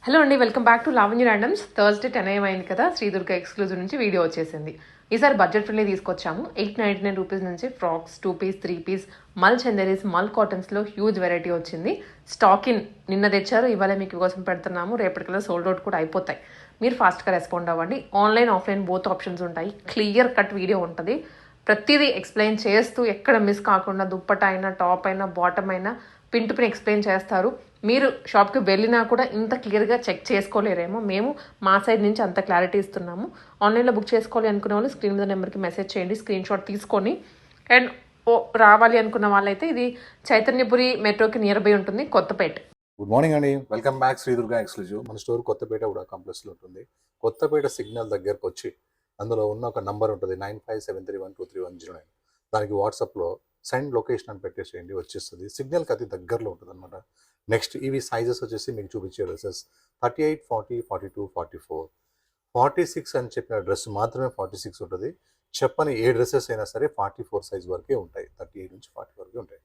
Hello అండి, welcome back to Lavanya randoms. Thursday 10 AM అయింది కదా, శ్రీదుర్గ ఎక్స్క్లూజివ్ నుంచి వీడియో వచ్చేసింది. ఈసారి బడ్జెట్ ఫ్రెండ్లీ తీసుకొచ్చాము. 899 రూపీస్ నుంచి ఫ్రాక్స్, 2 పీస్, 3 పీస్, మల్ చందరీస్, మల్ కాటన్స్లో హ్యూజ్ వెరైటీ వచ్చింది. స్టాక్ ఇన్ నిన్న తెచ్చారు, ఇవాళ మీకు కోసం పెడుతున్నాము. రేపటికల్లా సోల్డ్ అవుట్ కూడా అయిపోతాయి. మీరు ఫాస్ట్గా రెస్పాండ్ అవ్వండి. ఆన్లైన్, ఆఫ్లైన్ బోత్ ఆప్షన్స్ ఉంటాయి. క్లియర్ కట్ వీడియో ఉంటుంది. ప్రతిదీ ఎక్స్ప్లెయిన్ చేస్తూ ఎక్కడ మిస్ కాకుండా దుప్పట అయినా, టాప్ అయినా, బాటమ్ అయినా పిన్ టు పిన్ ఎక్స్ప్లెయిన్ చేస్తారు. మీరు షాప్కి వెళ్ళినా కూడా ఇంత క్లియర్గా చెక్ చేసుకోలేరేమో. మేము మా సైడ్ నుంచి అంత క్లారిటీ ఇస్తున్నాము. ఆన్లైన్లో బుక్ చేసుకోవాలి అనుకునే వాళ్ళు స్క్రీన్ మీద నెంబర్కి మెసేజ్ చేయండి, స్క్రీన్ షాట్ తీసుకొని. అండ్ రావాలి అనుకున్న వాళ్ళైతే ఇది చైతన్యపురి మెట్రోకి నియర్ బై ఉంటుంది, కొత్తపేట. గుడ్ మార్నింగ్ అండి, వెల్కమ్ బ్యాక్ శ్రీదుర్గ ఎక్స్క్లూజివ్. మన స్టోర్ కొత్తపేట కూడా కాంప్లెక్స్లో ఉంటుంది. కొత్తపేట సిగ్నల్ దగ్గరకు వచ్చి అందులో ఉన్న ఒక నంబర్ ఉంటుంది 9573123109. దానికి వాట్సాప్లో సెండ్ లొకేషన్ అని పెట్టేసేయండి, వచ్చేస్తుంది. సిగ్నల్కి అతి దగ్గరలో ఉంటుంది అనమాట. నెక్స్ట్ ఇవి సైజెస్ వచ్చేసి మీకు చూపించే డ్రెస్సెస్ 38, 40, 42, 44, 46 అని చెప్పిన డ్రెస్ మాత్రమే 46 ఉంటుంది. చెప్పని ఏ డ్రెస్సెస్ అయినా సరే 44 సైజ్ వరకే ఉంటాయి. 38 నుంచి 40 వరకే ఉంటాయి.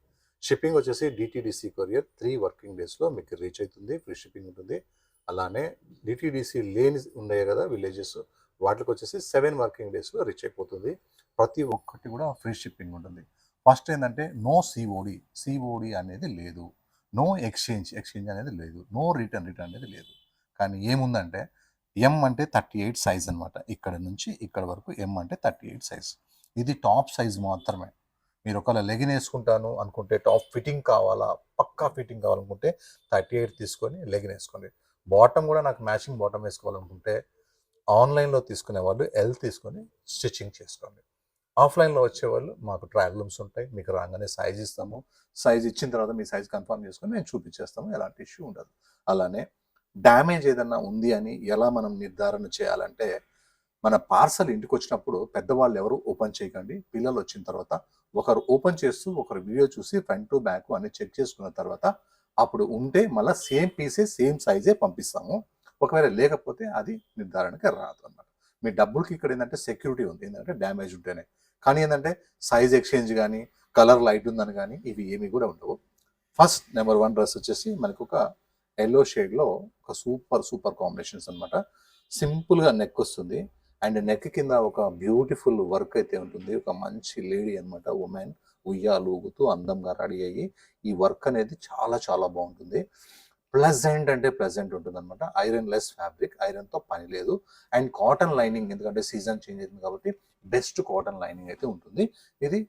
షిప్పింగ్ వచ్చేసి డిటీడీసీ కొరియర్ 3 వర్కింగ్ డేస్లో మీకు రీచ్ అవుతుంది. ఫ్రీ షిప్పింగ్ ఉంటుంది. అలానే డిటీడీసీ లేని ఉన్నాయి కదా విలేజెస్, వాటికి వచ్చేసి 7 వర్కింగ్ డేస్లో రీచ్ అయిపోతుంది. ప్రతి ఒక్కటి కూడా ఫ్రీ షిప్పింగ్ ఉంటుంది. ఫస్ట్ ఏంటంటే నో సిఓడి అనేది లేదు, నో ఎక్స్చేంజ్ అనేది లేదు, నో రిటర్న్ అనేది లేదు. కానీ ఏముందంటే ఎం అంటే 38 సైజ్ అనమాట. ఇక్కడ నుంచి ఇక్కడ వరకు ఎం అంటే 38 సైజ్. ఇది టాప్ సైజ్ మాత్రమే. మీరు ఒకవేళ లెగిన్ వేసుకుంటాను అనుకుంటే, టాప్ ఫిట్టింగ్ కావాలా, పక్కా ఫిట్టింగ్ కావాలనుకుంటే 38 తీసుకొని లెగిన్ వేసుకోండి. బాటమ్ కూడా నాకు మ్యాచింగ్ బాటమ్ వేసుకోవాలనుకుంటే ఆన్లైన్లో తీసుకునే వాళ్ళు ఎల్ తీసుకొని స్టిచ్చింగ్ చేసుకోండి. ఆఫ్లైన్లో వచ్చేవాళ్ళు మాకు ట్రయల్ రూమ్స్ ఉంటాయి. మీకు రాగానే సైజ్ ఇస్తాము. సైజ్ ఇచ్చిన తర్వాత మీ సైజ్ కన్ఫర్మ్ చేసుకొని మేము చూపించేస్తాము, ఎలాంటి ఇష్యూ ఉండదు. అలానే డ్యామేజ్ ఏదన్నా ఉంది అని ఎలా మనం నిర్ధారణ చేయాలంటే, మన పార్సల్ ఇంటికి వచ్చినప్పుడు పెద్దవాళ్ళు ఎవరు ఓపెన్ చేయకండి. పిల్లలు వచ్చిన తర్వాత ఒకరు ఓపెన్ చేస్తూ ఒకరు వీడియో చూసి ఫ్రంట్ టు బ్యాక్ అన్ని చెక్ చేసుకున్న తర్వాత అప్పుడు ఉంటే మళ్ళీ సేమ్ పీసే సేమ్ సైజే పంపిస్తాము. ఒకవేళ లేకపోతే అది నిర్ధారణకి రాదు అన్నమాట. మీ డబ్బులకి ఇక్కడ ఏంటంటే సెక్యూరిటీ ఉంది, ఏంటంటే డ్యామేజ్ ఉంటేనే. కానీ ఏంటంటే సైజ్ ఎక్స్చేంజ్ కానీ, కలర్ లైట్ ఉందని కానీ ఇవి ఏమి కూడా ఉండవు. ఫస్ట్ నెంబర్ 1 డ్రెస్ వచ్చేసి మనకు ఒక ఎల్లో షేడ్లో ఒక సూపర్ కాంబినేషన్స్ అనమాట. సింపుల్గా నెక్ వస్తుంది అండ్ నెక్ కింద ఒక బ్యూటిఫుల్ వర్క్ అయితే ఉంటుంది. ఒక మంచి లేడీ అనమాట, ఉమెన్ ఉయ్యాలు ఊగుతూ అందంగా రెడీ అయ్యి ఈ వర్క్ అనేది చాలా చాలా బాగుంటుంది. ప్లెజెంట్ అంటే ప్లెజెంట్ ఉంటుంది అనమాట. ఐరన్ లెస్ ఫ్యాబ్రిక్, ఐరన్తో పని లేదు. అండ్ కాటన్ లైనింగ్, ఎందుకంటే సీజన్ చేంజ్ అయింది కాబట్టి బెస్ట్ కాటన్ లైనింగ్ అయితే ఉంటుంది. ఇది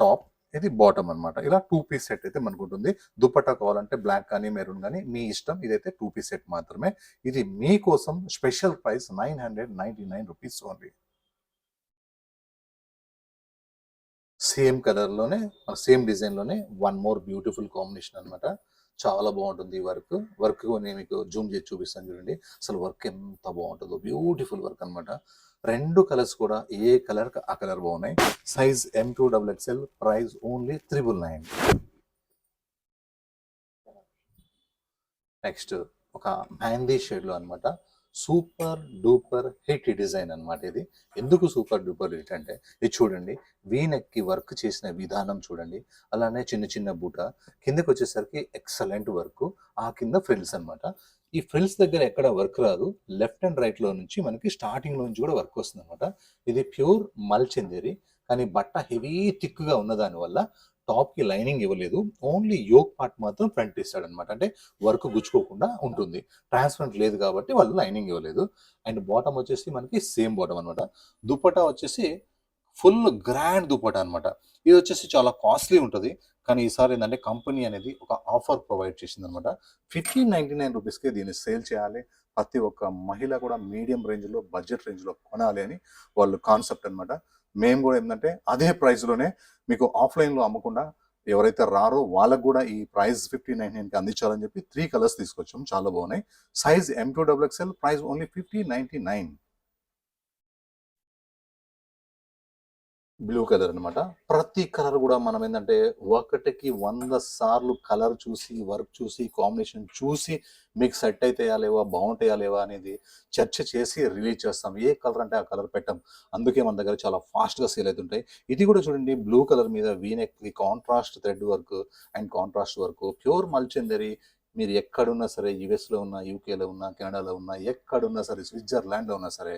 టాప్, ఇది బాటమ్ అనమాట. ఇలా 2 పీస్ సెట్ అయితే మనకు ఉంటుంది. దుపట్టా కావాలంటే బ్లాక్ కానీ మెరూన్ కానీ మీ ఇష్టం. ఇదైతే 2 పీస్ సెట్ మాత్రమే. ఇది మీకోసం special price 999 rupees only. Same కలర్లోనే సేమ్ డిజైన్లోనే 1 మోర్ బ్యూటిఫుల్ కాంబినేషన్ అనమాట. చాలా బాగుంటుంది ఈ వర్క్ నేను మీకు జూమ్ చేసి చూపిస్తాను చూడండి. అసలు వర్క్ ఎంత బాగుంటుందో, బ్యూటిఫుల్ వర్క్ అనమాట. 2 కలర్స్ కూడా ఏ కలర్ ఆ కలర్ బాగున్నాయి. Size M2XXL, price only 999. Next ఒక మ్యాందీ షేడ్లో అనమాట. సూపర్ డూపర్ హిట్ డిజైన్ అనమాట ఇది. ఎందుకు సూపర్ డూపర్ హిట్ అంటే ఇది చూడండి, వీనెక్కి వర్క్ చేసిన విధానం చూడండి. అలానే చిన్న చిన్న బూట, కిందకి వచ్చేసరికి ఎక్సలెంట్ వర్క్. ఆ కింద ఫ్రిల్స్ అనమాట. ఈ ఫ్రిల్స్ దగ్గర ఎక్కడ వర్క్ రాదు. లెఫ్ట్ అండ్ రైట్లో నుంచి మనకి స్టార్టింగ్ నుంచి కూడా వర్క్ వస్తుంది అనమాట. ఇది ప్యూర్ మల్ చందేరి, కానీ బట్ట హెవీ థిక్గా ఉన్న దానివల్ల టాప్కి లైనింగ్ ఇవ్వలేదు. ఓన్లీ యోక్ పార్ట్ మాత్రం ఫ్రంట్ ఇస్తాడు అనమాట. అంటే వర్క్ గుచ్చుకోకుండా ఉంటుంది. ట్రాన్స్పరెంట్ లేదు కాబట్టి వాళ్ళు లైనింగ్ ఇవ్వలేదు. అండ్ బాటమ్ వచ్చేసి మనకి సేమ్ బాటమ్ అనమాట. దుపట్టా వచ్చేసి ఫుల్ గ్రాండ్ దుపట్టా అనమాట. ఇది వచ్చేసి చాలా కాస్ట్లీ ఉంటుంది. కానీ ఈసారి ఏంటంటే కంపెనీ అనేది ఒక ఆఫర్ ప్రొవైడ్ చేసింది అనమాట. 1599 రూపీస్కి దీన్ని సేల్ చేయాలి. ప్రతి ఒక్క మహిళ కూడా మీడియం రేంజ్లో, బడ్జెట్ రేంజ్లో కొనాలి అని వాళ్ళు కాన్సెప్ట్ అనమాట. మేము కూడా ఏంటంటే అదే ప్రైస్లోనే మీకు ఆఫ్లైన్లో అమ్మకుండా ఎవరైతే రారో వాళ్ళకు కూడా ఈ ప్రైస్ 1599కి అందించాలని చెప్పి 3 కలర్స్ తీసుకొచ్చాం. చాలా బాగున్నాయి. Size M2XXL, price only 1599. Blue colour అనమాట. ప్రతి కలర్ కూడా మనం ఏంటంటే ఒకటికి 100 సార్లు కలర్ చూసి, వర్క్ చూసి, కాంబినేషన్ చూసి మీకు సెట్ అవుతాయా లేవా, బాగుంటాయా లేవా అనేది చర్చ చేసి రిలీజ్ చేస్తాం. ఏ కలర్ అంటే ఆ కలర్ పెట్టాం. అందుకే మన దగ్గర చాలా ఫాస్ట్గా సేల్ అవుతుంటాయి. ఇది కూడా చూడండి, బ్లూ కలర్ మీద V neck, contrast thread work and contrast work, pure Mulchanderi, మీరు ఎక్కడున్నా సరే, యూఎస్లో ఉన్నా, యూకేలో ఉన్నా, కెనడాలో ఉన్నా, ఎక్కడున్నా సరే, స్విట్జర్లాండ్లో ఉన్నా సరే,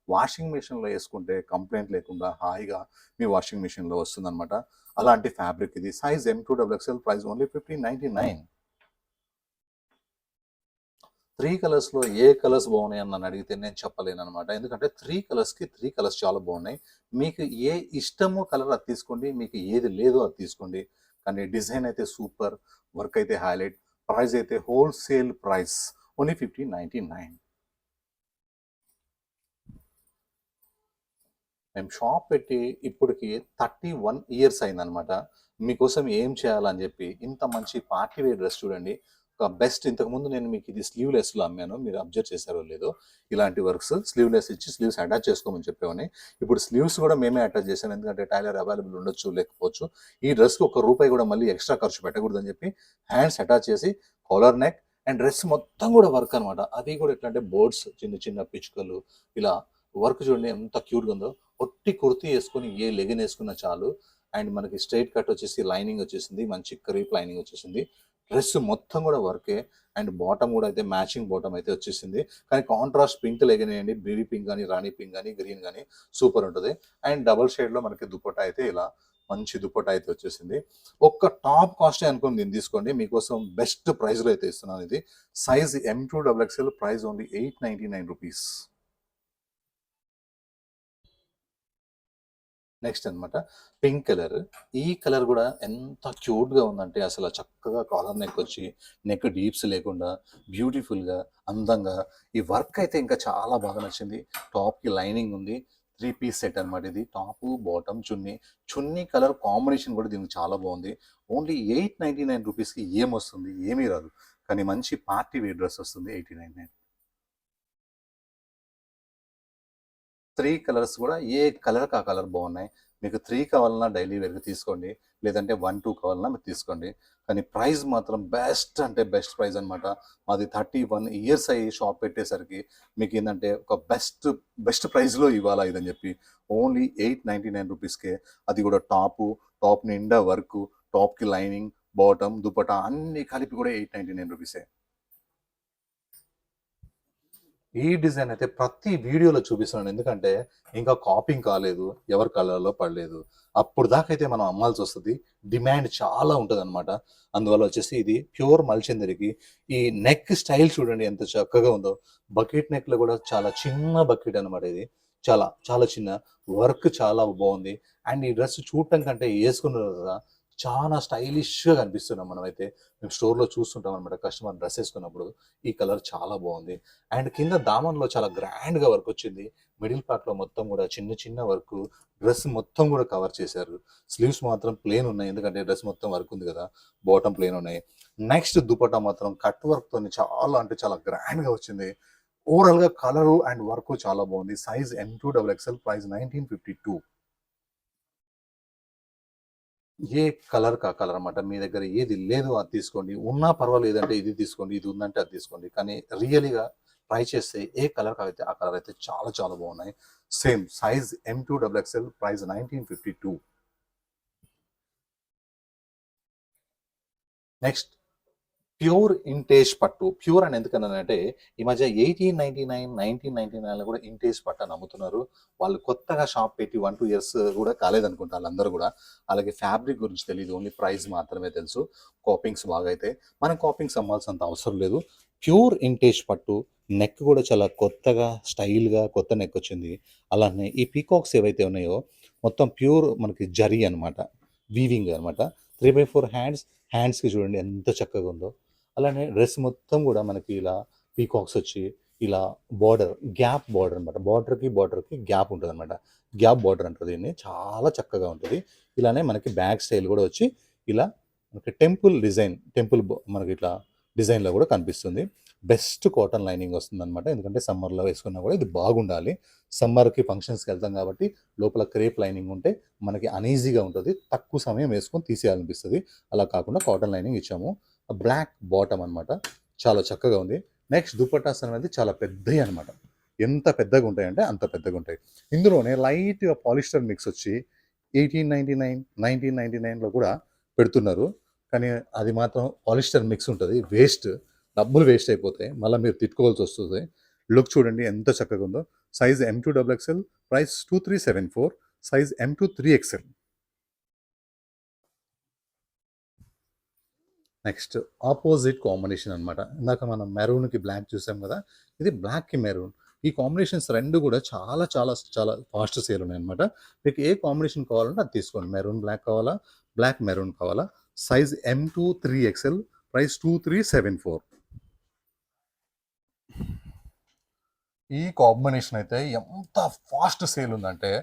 వాషింగ్ మిషన్లో వేసుకుంటే కంప్లైంట్ లేకుండా హాయిగా మీ వాషింగ్ మిషన్లో వస్తుందన్నమాట. అలాంటి ఫ్యాబ్రిక్ ఇది. Size M2XXL, price only 1599. 3 కలర్స్‌లో ఏ కలర్స్ బాగున్నాయి అని నన్ను అడిగితే నేను చెప్పలేననమాట. ఎందుకంటే 3 కలర్స్‌కి 3 కలర్స్ చాలా బాగున్నాయి. మీకు ఏ ఇష్టమో కలర్ అది తీసుకోండి. మీకు ఏది లేదో అది తీసుకోండి. కానీ డిజైన్ అయితే సూపర్, వర్క్ అయితే హైలైట్, ప్రైస్ అయితే హోల్‌సేల్ ప్రైస్ ఓన్లీ 1599. మేము షాప్ పెట్టి ఇప్పటికి 31 ఇయర్స్ అయిందనమాట. మీకోసం ఏం చేయాలని చెప్పి ఇంత మంచి పార్టీ వేర్ డ్రెస్ చూడండి. ఒక బెస్ట్, ఇంతకుముందు నేను మీకు ఇది స్లీవ్‌లెస్‌లో అమ్మాను. మీరు అబ్జర్వ్ చేశారో లేదో. ఇలాంటి వర్క్స్ స్లీవ్‌లెస్ ఇచ్చి స్లీవ్స్ అటాచ్ చేసుకోమని చెప్పేవాడిని. ఇప్పుడు స్లీవ్స్ కూడా మేమే అటాచ్ చేసాం. ఎందుకంటే టైలర్ అవైలబుల్ ఉండొచ్చు, లేకపోవచ్చు. ఈ డ్రెస్‌కి ఒక్క రూపాయి కూడా మళ్ళీ ఎక్స్ట్రా ఖర్చు పెట్టకూడదని చెప్పి హ్యాండ్స్ అటాచ్ చేసి కాలర్ నెక్ అండ్ డ్రెస్ మొత్తం కూడా వర్క్ అనమాట. అది కూడా ఎట్లా అంటే బర్డ్స్, చిన్న చిన్న పిచ్చుకలు, ఇలా వర్క్ చూడండి ఎంత క్యూట్‌గా ఉందో. ఒట్టి కుర్తీ వేసుకొని ఏ లెగిన్ వేసుకున్నా చాలు. అండ్ మనకి స్ట్రైట్ కట్ వచ్చేసి లైనింగ్ వచ్చేసింది, మంచి క్రేప్ లైనింగ్ వచ్చేసింది. డ్రెస్ మొత్తం కూడా వర్కే. అండ్ బాటమ్ కూడా అయితే మ్యాచింగ్ బాటమ్ అయితే వచ్చేసింది. కానీ కాంట్రాస్ట్ పింక్ లెగిన్ వేయండి, బేబీ పింక్ కానీ, రాణి పింక్ కానీ, గ్రీన్ కానీ సూపర్ ఉంటుంది. అండ్ డబల్ షేడ్లో మనకి దుపట్టా అయితే ఇలా మంచి దుపట్టా అయితే వచ్చేసింది. ఒక్క టాప్ కాస్టే అనుకుని దీన్ని తీసుకోండి. మీకోసం బెస్ట్ ప్రైస్లో అయితే ఇస్తున్నాను. ఇది size M2XXL, price only 899 rupees. Next అనమాట పింక్ కలర్. ఈ కలర్ కూడా ఎంత క్యూట్గా ఉందంటే అసలు చక్కగా కాలర్ నెక్ వచ్చి నెక్ డీప్స్ లేకుండా బ్యూటిఫుల్గా అందంగా ఈ వర్క్ అయితే ఇంకా చాలా బాగా నచ్చింది. టాప్కి లైనింగ్ ఉంది. 3 పీస్ సెట్ అనమాట ఇది. టాపు, బాటమ్, చున్నీ కలర్ కాంబినేషన్ కూడా దీనికి చాలా బాగుంది. ఓన్లీ 899 రూపీస్కి ఏమొస్తుంది, ఏమీ రాదు. కానీ మంచి పార్టీ వేర్ డ్రెస్ వస్తుంది 899. 3 కలర్స్ కూడా ఏ కలర్‌కి ఆ కలర్ బాగున్నాయి. మీకు 3 కావాలన్నా డైలీ వేర్‌కి తీసుకోండి. లేదంటే 1, 2 కావాలన్నా మీరు తీసుకోండి. కానీ ప్రైస్ మాత్రం బెస్ట్ అంటే బెస్ట్ ప్రైస్ అనమాట. మాది 31 ఇయర్స్ అయ్యి షాప్ పెట్టేసరికి మీకేందంటే ఒక బెస్ట్ ప్రైస్‌లో ఇవ్వాలా ఇదని చెప్పి ఓన్లీ 899 రూపీస్‌కే, అది కూడా టాప్ నిండా వర్కు, టాప్‌కి లైనింగ్, బాటమ్, దుపట్టా అన్నీ కలిపి కూడా 899 రూపీసే. ఈ డిజైన్ అయితే ప్రతి వీడియోలో చూపిస్తున్నాను. ఎందుకంటే ఇంకా కాపింగ్ కాలేదు, ఎవరి కలర్‌లో పడలేదు. అప్పుడు దాకా అయితే మనం అమ్మాల్సి వస్తది. డిమాండ్ చాలా ఉంటదనమాట. అందువల్ల వచ్చేసి ఇది ప్యూర్ మల్చందరికి. ఈ నెక్ స్టైల్ చూడండి ఎంత చక్కగా ఉందో. బకెట్ నెక్‌లో కూడా చాలా చిన్న బకెట్ అనమాట ఇది. చాలా, చాలా చిన్న. వర్క్ చాలా బావుంది. అండ్ ఈ డ్రెస్ చూడటం కంటే ఏసుకున్న తర్వాత చాలా స్టైలిష్‌గా కనిపిస్తున్నాం మనమైతే. మేము స్టోర్‌లో చూస్తుంటాం అనమాట కస్టమర్ డ్రెస్ ఏసుకున్నప్పుడు. ఈ కలర్ చాలా బావుంది. అండ్ కింద దామన్‌లో చాలా గ్రాండ్‌గా వర్క్ వచ్చింది. మిడిల్ పార్ట్‌లో మొత్తం కూడా చిన్న చిన్న వర్కు. డ్రెస్ మొత్తం కూడా కవర్ చేశారు. స్లీవ్స్ మాత్రం ప్లెయిన్ ఉన్నాయి. ఎందుకంటే డ్రెస్ మొత్తం వర్క్ ఉంది కదా! బాటమ్ ప్లెయిన్ ఉన్నాయి. నెక్స్ట్ దుపట్టా మాత్రం కట్ వర్క్‌తోని చాలా అంటే చాలా గ్రాండ్‌గా వచ్చింది. ఓవరాల్‌గా కలరు అండ్ వర్క్ చాలా బాగుంది. Size M2XXL, price 1952. ఏ కలర్‌కి ఆ కలర్ అనమాట. మీ దగ్గర ఏది లేదో అది తీసుకోండి. ఉన్నా పర్వాలేదంటే ఇది తీసుకోండి. ఇది ఉందంటే అది తీసుకోండి. కానీ రియల్‌గా ట్రై చేస్తే ఏ కలర్ అయితే ఆ కలర్ అయితే చాలా చాలా బాగున్నాయి. Same size M2XXL, price 1952. Next pure ఇంటేజ్ పట్టు. ప్యూర్ అని ఎందుకన్నానంటే ఈ మధ్య 1899, 1999లో కూడా ఇంటేజ్ పట్టు అని అమ్ముతున్నారు. వాళ్ళు కొత్తగా షాప్ పెట్టి 1, 2 ఇయర్స్ కూడా కాలేదనుకుంటా ఆళ్ళందరూ గూడా. అలాగే ఫ్యాబ్రిక్ గురించి తెలీదు. ఓన్లీ ప్రైస్ మాత్రమే తెలుసు. కాపింగ్స్ బాగా అయితే. మనం కాపింగ్స్ అమ్మాల్సినంత అవసరం లేదు. ప్యూర్ ఇంటేజ్ పట్టు. నెక్ కూడా చాలా కొత్తగా, స్టైల్‌గా కొత్త నెక్ వచ్చింది. అలానే ఈ పీకాక్స్ ఏవైతే ఉన్నాయో మొత్తం ప్యూర్ మనకి జరీ అనమాట. వీవింగ్ అనమాట. 3/4 హ్యాండ్స్‌కి చూడండి ఎంత చక్కగా ఉందో. అలానే డ్రెస్ మొత్తం కూడా మనకి ఇలా పీకాక్స్ వచ్చి ఇలా బార్డర్, గ్యాప్ బార్డర్ అనమాట. బార్డర్‌కి గ్యాప్ ఉంటదనమాట. గ్యాప్ బార్డర్ అంటారు దీన్ని. చాలా చక్కగా ఉంటది. ఇలానే మనకి బ్యాక్ స్టైల్ కూడా వచ్చి ఇలా మనకి టెంపుల్ మనకి ఇట్లా డిజైన్‌లో కూడా కనిపిస్తుంది. బెస్ట్ కాటన్ లైనింగ్ వస్తుందనమాట. ఎందుకంటే సమ్మర్‌లో వేసుకున్నా కూడా ఇది బాగుండాలి. సమ్మర్‌కి ఫంక్షన్స్‌కి వెళ్తాం కాబట్టి లోపల క్రేప్ లైనింగ్ ఉంటే మనకి అనీజీగా ఉంటది. తక్కువ సమయం వేసుకొని తీసేయాలనిపిస్తది. అలా కాకుండా కాటన్ లైనింగ్ ఇచ్చాము. బ్లాక్ బాటమ్ అనమాట. చాలా చక్కగా ఉంది. నెక్స్ట్ దుపట్టాస్ అనేది చాలా పెద్దయి అనమాట. ఎంత పెద్దగా ఉంటాయంటే అంత పెద్దగా ఉంటాయి. ఇందులోనే లైట్‌గా పాలిస్టర్ మిక్స్ వచ్చి 1899, 1999లో కూడా పెడుతున్నారు. కానీ అది మాత్రం పాలిస్టర్ మిక్స్ ఉంటది. వేస్ట్. డబ్బులు వేస్ట్ అయిపోతాయి, మళ్ళీ మీరు తిట్టుకోవాల్సి వస్తుంది. లుక్ చూడండి ఎంత చక్కగా ఉందో. Size M2 XXL, price 2374, size M2 3XL. Next opposite combination అనమాట. ఇందాక మనం మెరూన్కి బ్లాక్ చూసాం కదా, ఇది బ్లాక్కి మెరూన్. ఈ కాంబినేషన్స్ రెండు కూడా చాలా చాలా చాలా ఫాస్ట్ సేల్ ఉన్నాయి అనమాట. మీకు ఏ కాంబినేషన్ కావాలంటే అది తీసుకోండి. మెరూన్ బ్లాక్ కావాలా, బ్లాక్ మెరూన్ కావాలా. Size M2 3XL, price 2374. ఈ కాంబినేషన్ అయితే ఎంత ఫాస్ట్ సేల్ ఉందంటే,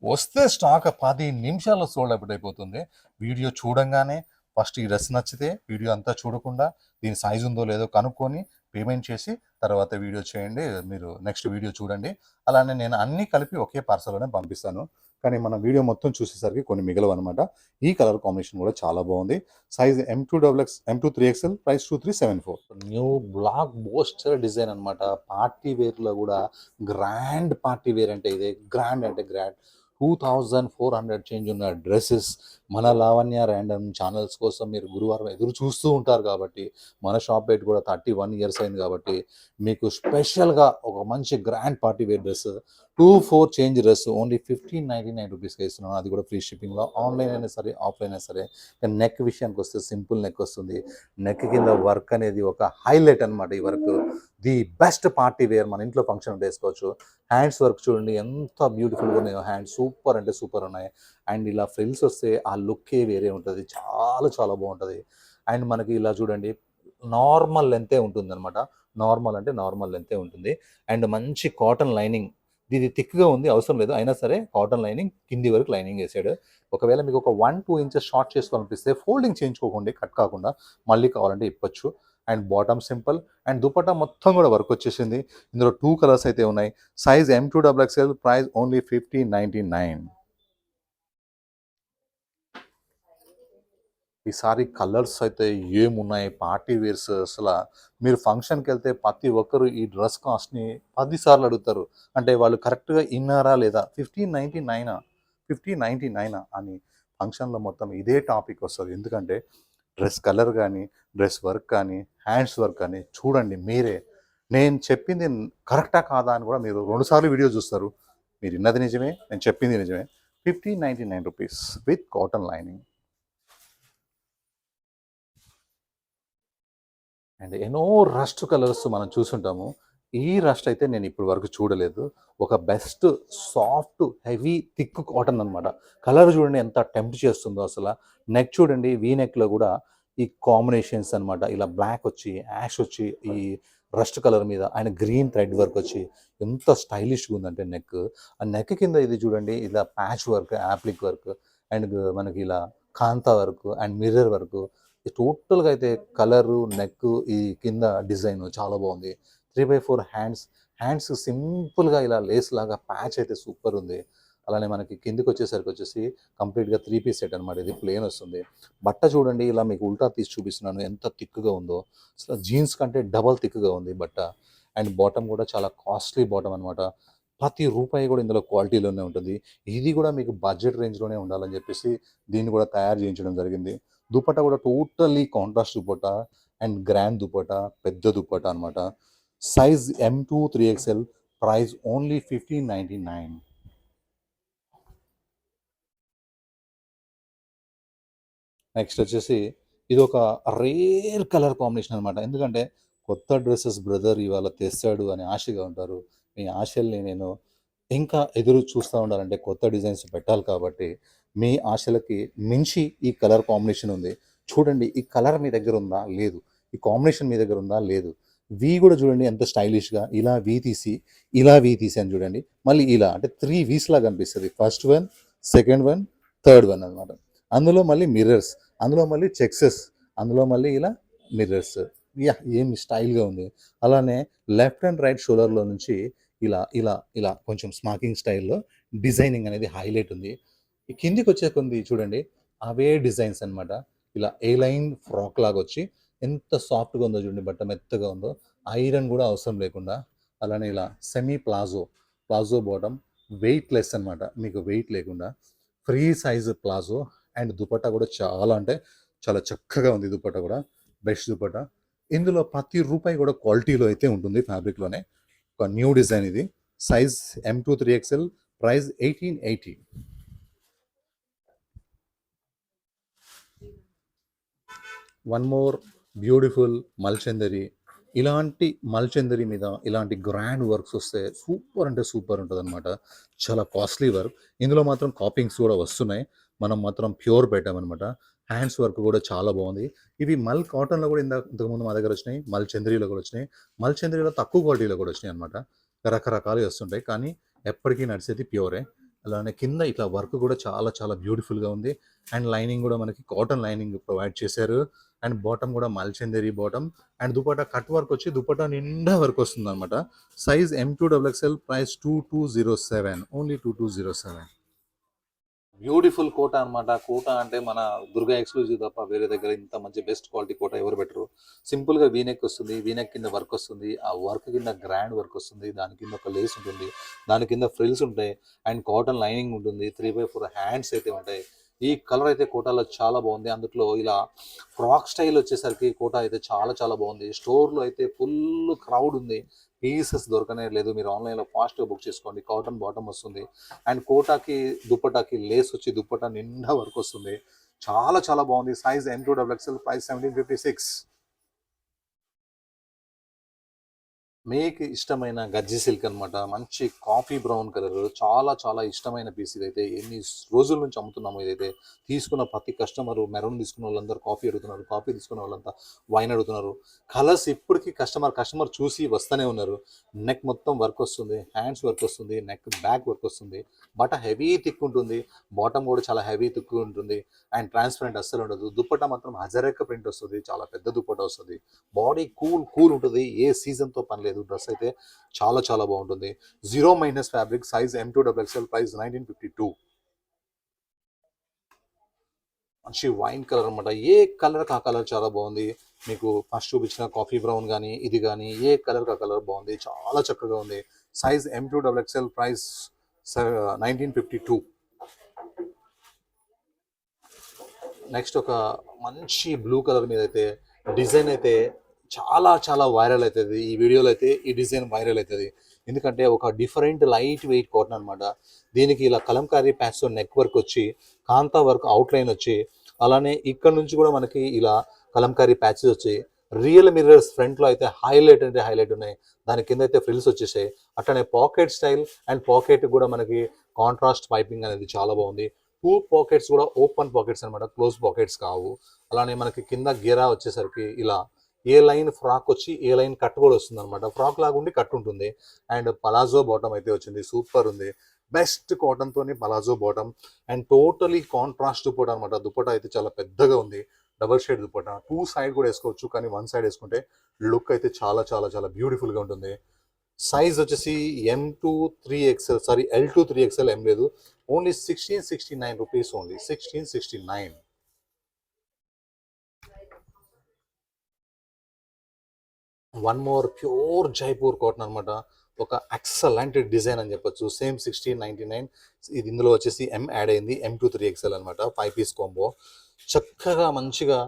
వస్తే స్టాక్ 10 నిమిషాల్లో సోల్డ్ అవుట్ అయిపోతుంది. వీడియో చూడంగానే ఫస్ట్ ఈ డ్రెస్ నచ్చితే వీడియో అంతా చూడకుండా దీని సైజు ఉందో లేదో కనుక్కొని పేమెంట్ చేసి తర్వాత వీడియో చేయండి. మీరు నెక్స్ట్ వీడియో చూడండి. అలానే నేను అన్నీ కలిపి ఒకే పార్సల్లోనే పంపిస్తాను. కానీ మన వీడియో మొత్తం చూసేసరికి కొన్ని మిగలవు అనమాట. ఈ కలర్ కాంబినేషన్ కూడా చాలా బాగుంది. Size M2 3XL, price 2374. New black బోస్టర్ డిజైన్ అనమాట. పార్టీ వేర్లో కూడా గ్రాండ్ పార్టీ వేర్ అంటే ఇదే, గ్రాండ్ అంటే గ్రాండ్. 2400 చేంజ్ ఉన్న డ్రెస్సెస్ మన లావణ్య ర్యాండమ్ ఛానల్స్ కోసం మీరు గురువారం ఎదురు చూస్తూ ఉంటారు కాబట్టి, మన షాప్ పెట్టి కూడా 31 ఇయర్స్ అయింది కాబట్టి మీకు స్పెషల్గా ఒక మంచి grand party wear dress 2-4 change dress only 1599 రూపీస్కి ఇస్తున్నాను. అది కూడా ఫ్రీ షిప్పింగ్లో. ఆన్లైన్ అయినా సరే ఆఫ్లైన్ అయినా సరే. నెక్ విషయానికి వస్తే సింపుల్ నెక్ వస్తుంది. నెక్ కింద వర్క్ అనేది ఒక హైలైట్ అనమాట. ఈ work the best party wear, మన ఇంట్లో ఫంక్షన్ వేసుకోవచ్చు. హ్యాండ్స్ వర్క్ చూడండి ఎంత బ్యూటిఫుల్గా ఉన్నాయో. హ్యాండ్స్ సూపర్ అంటే సూపర్ ఉన్నాయి. అండ్ ఇలా ఫ్రిల్స్ వస్తే ఆ లుక్కే వేరే ఉంటుంది, చాలా చాలా బాగుంటుంది. అండ్ మనకి ఇలా చూడండి నార్మల్ లెంతే ఉంటుంది అనమాట. నార్మల్ అంటే నార్మల్ లెంతే ఉంటుంది. అండ్ మంచి కాటన్ లైనింగ్, ఇది థిక్గా ఉంది అవసరం లేదు, అయినా సరే కాటన్ లైనింగ్ కింది వరకు లైనింగ్ వేసాడు. ఒకవేళ మీకు ఒక 1-2 ఇంచెస్ షార్ట్ చేసుకోవాలనిపిస్తే ఫోల్డింగ్ చేయించుకోకండి, కట్ కాకుండా మళ్ళీ కావాలంటే ఇప్పచ్చు. And bottom simple and dupatta మొత్తం కూడా వర్క్ వచ్చేసింది. ఇందులో 2 కలర్స్ అయితే ఉన్నాయి. Size M2 XXL, price only 1599. ఈసారి కలర్స్ అయితే ఏమున్నాయి పార్టీ వేర్స్, అసలు మీరు ఫంక్షన్కి వెళ్తే ప్రతి ఒక్కరు ఈ డ్రెస్ కాస్ట్ని 10 సార్లు అడుగుతారు. అంటే వాళ్ళు కరెక్ట్గా ఇన్నారా లేదా, 1599 అని ఫంక్షన్లో మొత్తం ఇదే టాపిక్ వస్తుంది. ఎందుకంటే డ్రెస్ కలర్ కానీ, డ్రెస్ వర్క్ కానీ, హ్యాండ్స్ వర్క్ కానీ చూడండి మీరే. నేను చెప్పింది కరెక్టా కాదా అని కూడా మీరు 2 సార్లు వీడియో చూస్తారు. మీరు విన్నది నిజమే, నేను చెప్పింది నిజమే. 1599 rupees with cotton lining. And ఎన్నో రస్ట్ కలర్స్ మనం చూసుంటాము. ఈ రస్ట్ అయితే నేను ఇప్పటి వరకు చూడలేదు. ఒక best soft heavy thick cotton అనమాట. కలర్ చూడండి ఎంత టెంప్ట్ చేస్తుందో అసలు. నెక్ చూడండి, వీ నెక్లో కూడా ఈ కాంబినేషన్స్ అనమాట. ఇలా బ్లాక్ వచ్చి, యాష్ వచ్చి, ఈ రస్ట్ కలర్ మీద ఆయన గ్రీన్ థ్రెడ్ వర్క్ వచ్చి ఎంత స్టైలిష్గా ఉందంటే నెక్. ఆ నెక్ కింద ఇది చూడండి ఇలా patch work, appliqué work and మనకి ఇలా కాంతా వర్క్ అండ్ మిర్రర్ వర్క్. టోటల్గా అయితే కలరు, నెక్, ఈ కింద డిజైన్ చాలా బాగుంది. 3/4 హ్యాండ్స్ సింపుల్గా ఇలా లేస్ లాగా ప్యాచ్ అయితే సూపర్ ఉంది. అలానే మనకి కిందికి వచ్చేసి కంప్లీట్గా 3 పీస్ సెట్ అనమాట. ఇది ప్లేన్ వస్తుంది. బట్ట చూడండి ఇలా మీకు ఉల్టా తీసి చూపిస్తున్నాను ఎంత థిక్గా ఉందో. అసలు జీన్స్ కంటే డబల్ థిక్గా ఉంది బట్ట. అండ్ బాటమ్ కూడా చాలా కాస్ట్లీ బాటమ్ అనమాట. ప్రతి రూపాయి కూడా ఇందులో క్వాలిటీలోనే ఉంటుంది. ఇది కూడా మీకు బడ్జెట్ రేంజ్లోనే ఉండాలని చెప్పేసి దీన్ని కూడా తయారు చేయించడం జరిగింది. దుపట్టా కూడా totally contrast dupatta and grand dupatta, పెద్ద దుపట్టా అనమాట. Size M2 3XL, price only 1599. Next వచ్చేసి ఇది ఒక రేర్ కలర్ కాంబినేషన్ అనమాట. ఎందుకంటే కొత్త డ్రెస్సెస్ బ్రదర్ ఇవాళ తెస్తాడు అని ఆశగా ఉంటారు. మీ ఆశల్ని నేను ఇంకా ఎదురు చూస్తూ ఉండాలంటే కొత్త డిజైన్స్ పెట్టాలి కాబట్టి మీ ఆశలకి మించి ఈ కలర్ కాంబినేషన్ ఉంది. చూడండి ఈ కలర్ మీ దగ్గర ఉందా లేదు, ఈ కాంబినేషన్ మీ దగ్గర ఉందా లేదు. వీ కూడా చూడండి ఎంత స్టైలిష్గా ఇలా వీ తీసి అని చూడండి. మళ్ళీ ఇలా అంటే 3 వీస్ లాగా కనిపిస్తుంది. First one, second one, third one అనమాట. అందులో మళ్ళీ మిర్రర్స్, అందులో మళ్ళీ చెక్సెస్, అందులో మళ్ళీ ఇలా మిర్రర్స్. ఏం స్టైల్గా ఉంది. అలానే లెఫ్ట్ అండ్ రైట్ షోల్డర్లో నుంచి ఇలా ఇలా ఇలా కొంచెం స్మాకింగ్ స్టైల్లో డిజైనింగ్ అనేది హైలైట్ ఉంది. ఈ కిందికి వచ్చే కొంది చూడండి అవే డిజైన్స్ అనమాట. ఇలా ఏ లైన్ ఫ్రాక్ లాగా వచ్చి ఎంత సాఫ్ట్గా ఉందో చూడండి, బట్ట మెత్తగా ఉందో. ఐరన్ కూడా అవసరం లేకుండా. అలానే ఇలా semi palazzo bottom, weight less అనమాట, మీకు వెయిట్ లేకుండా free size palazzo. And dupatta కూడా చాలా అంటే చాలా చక్కగా ఉంది. దుపట్టా కూడా బెస్ట్ దుపట్టా. ఇందులో ప్రతి రూపాయి కూడా క్వాలిటీలో అయితే ఉంటుంది, ఫ్యాబ్రిక్లోనే. ఒక న్యూ డిజైన్ ఇది. Size M2 3XL, price 1880. One more beautiful Mulchanderi. ఇలాంటి మల్చందరి మీద ఇలాంటి గ్రాండ్ వర్క్స్ వస్తే సూపర్ అంటే సూపర్ ఉంటుంది అనమాట. చాలా కాస్ట్లీ వర్క్. ఇందులో మాత్రం కాపింగ్స్ కూడా వస్తున్నాయి, మనం మాత్రం ప్యూర్ పెట్టామన్నమాట. హ్యాండ్స్ వర్క్ కూడా చాలా బాగుంది. ఇవి మల్ కాటన్లో కూడా ఇంతకుముందు మా దగ్గర వచ్చినాయి, మల్ చంద్రీలో కూడా వచ్చినాయి, మల్ చంద్రీలో తక్కువ క్వాలిటీలో కూడా వచ్చినాయి అనమాట. రకరకాలుగా వస్తుంటాయి, కానీ ఎప్పటికీ నడిచేది ప్యూరే. అలానే కింద ఇట్లా వర్క్ కూడా చాలా చాలా బ్యూటిఫుల్గా ఉంది. అండ్ లైనింగ్ కూడా మనకి కాటన్ లైనింగ్ ప్రొవైడ్ చేశారు. అండ్ బాటమ్ కూడా Mulchanderi bottom. And dupatta cut work వచ్చి దుపట్టా నిండా వర్క్ వస్తుంది అనమాట. Size M2XXL, price 2207, only 2207. Beautiful Kota అనమాట. కోట అంటే మన దుర్గా ఎక్స్క్లూజివ్ తప్ప వేరే దగ్గర ఇంత మంచి బెస్ట్ క్వాలిటీ కోట ఎవరు పెట్టరు. సింపుల్గా వీనెక్ వస్తుంది, వీనెక్ కింద వర్క్ వస్తుంది, ఆ వర్క్ కింద గ్రాండ్ వర్క్ వస్తుంది, దాని కింద ఒక లేస్ ఉంటుంది, దాని కింద ఫ్రిల్స్ ఉంటాయి, అండ్ కాటన్ లైనింగ్ ఉంటుంది, 3x4 హ్యాండ్స్ అయితే ఉంటాయి. ఈ కలర్ అయితే కోటాలో చాలా బాగుంది. అందులో ఇలా ఫ్రాక్ స్టైల్ వచ్చేసరికి కోట అయితే చాలా చాలా బాగుంది. స్టోర్లో అయితే ఫుల్ క్రౌడ్ ఉంది, పీసెస్ దొరకనే లేదు. మీరు ఆన్లైన్లో ఫాస్ట్గా బుక్ చేసుకోండి. కాటన్ బాటమ్ వస్తుంది, అండ్ కోటాకి దుప్పటాకి లేస్ వచ్చి దుప్పటా నిండా వర్క్ వస్తుంది. చాలా చాలా బాగుంది. Size M2XXL, price 1756. మీకు ఇష్టమైన గజ్జి సిల్క్ అనమాట. మంచి కాఫీ బ్రౌన్ కలర్, చాలా చాలా ఇష్టమైన పీస్ ఇదైతే. ఎన్ని రోజుల నుంచి అమ్ముతున్నాము ఇదైతే. తీసుకున్న ప్రతి కస్టమరు, మెరూన్ తీసుకున్న వాళ్ళందరూ కాఫీ అడుగుతున్నారు, కాఫీ తీసుకున్న వాళ్ళంతా వైన్ అడుగుతున్నారు. కలర్స్ ఇప్పటికీ కస్టమర్ చూసి వస్తూనే ఉన్నారు. నెక్ మొత్తం వర్క్ వస్తుంది, హ్యాండ్స్ వర్క్ వస్తుంది, నెక్ బ్యాక్ వర్క్ వస్తుంది, బట్ట హెవీ థిక్ ఉంటుంది, బాటమ్ కూడా చాలా హెవీ థిక్ ఉంటుంది, అండ్ ట్రాన్స్పరెంట్ అస్సలు ఉండదు. దుప్పట్టా మాత్రం హజరేక ప్రింట్ వస్తుంది, చాలా పెద్ద దుప్పట్టా వస్తుంది. బాడీ కూల్ ఉంటుంది, ఏ సీజన్తో పని లేదు. డ్రెస్ అయితే చాలా చాలా బాగుంటుంది. 0- ఫ్యాబ్రిక్, సైజ్ M2XXL, ప్రైస్ 1952. మంచి వైన్ కలర్ అనమాట. ఏ కలర్ ఆ కలర్ చాలా బాగుంది. మీకు ఫస్ట్ చూపించిన కాఫీ బ్రౌన్ కానీ ఇది కానీ ఏ కలర్ ఆ కలర్ బాగుంది, చాలా చక్కగా ఉంది. Size M2XXL, price 1952. నెక్స్ట్ ఒక మంచి బ్లూ కలర్ మీద అయితే డిజైన్ అయితే చాలా చాలా వైరల్ అవుతుంది. ఈ వీడియోలో అయితే ఈ డిజైన్ వైరల్ అవుతుంది, ఎందుకంటే ఒక డిఫరెంట్ లైట్ వెయిట్ కాటన్ అనమాట. దీనికి ఇలా కలంకారీ ప్యాచ్తో నెక్ వర్క్ వచ్చి, కాంతా వర్క్ అవుట్లైన్ వచ్చి, అలానే ఇక్కడ నుంచి కూడా మనకి ఇలా కలంకారీ ప్యాచెస్ వచ్చి, రియల్ మిర్రర్స్ ఫ్రంట్లో అయితే హైలైట్ అంటే హైలైట్ ఉన్నాయి, దాని కింద అయితే ఫ్రిల్స్ వచ్చేసాయి. అట్లనే పాకెట్ స్టైల్, అండ్ పాకెట్ కూడా మనకి కాంట్రాస్ట్ పైపింగ్ అనేది చాలా బాగుంది. 2 పాకెట్స్ కూడా ఓపెన్ పాకెట్స్ అనమాట, క్లోజ్ పాకెట్స్ కావు. అలానే మనకి కింద గేరా వచ్చేసరికి ఇలా ఏ లైన్ ఫ్రాక్ వచ్చి ఏ లైన్ కట్ కూడా వస్తుంది అనమాట. ఫ్రాక్ లాగా ఉండి కట్ ఉంటుంది. అండ్ పలాజో బాటమ్ అయితే వచ్చింది, సూపర్ ఉంది. బెస్ట్ కాటన్ తోని palazzo bottom, and totally contrast dupatta అనమాట. దుపట్టా అయితే చాలా పెద్దగా ఉంది, డబల్ షేడ్ దుపట్టా. 2 సైడ్ కూడా వేసుకోవచ్చు, కానీ 1 సైడ్ వేసుకుంటే లుక్ అయితే చాలా చాలా చాలా బ్యూటిఫుల్ గా ఉంటుంది. సైజ్ వచ్చేసి L2 3XL ఏం లేదు, only 1669 rupees, only 1669. One more pure Jaipur cotton అనమాట. ఒక ఎక్సలెంట్ డిజైన్ అని చెప్పొచ్చు. సేమ్ 1699. ఇది ఇందులో వచ్చేసి M యాడ్ అయింది, M2 3XL అనమాట. 5 పీస్ కాంబో. చక్కగా మంచిగా